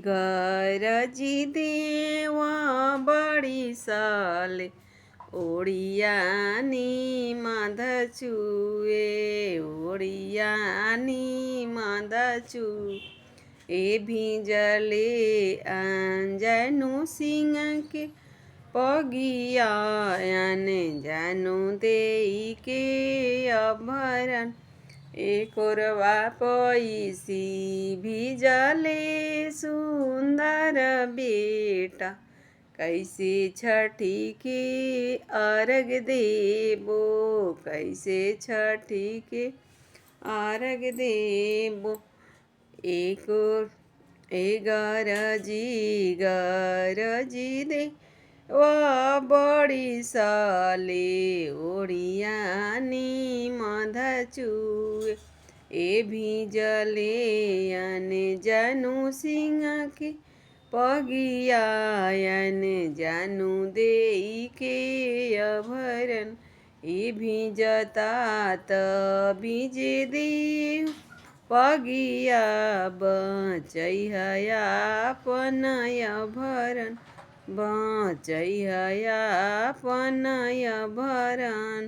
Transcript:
ગરજી દેવા બળી સાલે ઓળિયાની માધચુએ ઓળિયાની માધચું એ ભીંજલે આંજાનું સિંહ કે પગિયાને જાનું દેઈ કે અભરણ એ કોરવા પૈસી ભીજલે સુંદર બેટા कैसे छठी के अर्घ देबो कैसे छठी के अर्घ देबो एक गरजी दे बड़ी साले ओढ़ियानी मधचुए ए भीजले अने जानु सिंह के પગિયાને જાનું દેઈ કે અભરણ એ ભીંજતા ત ભીજે દેવ પગિયા બચઈ હયા પનય ભરણ બચઈ હયા પનય ભરણ।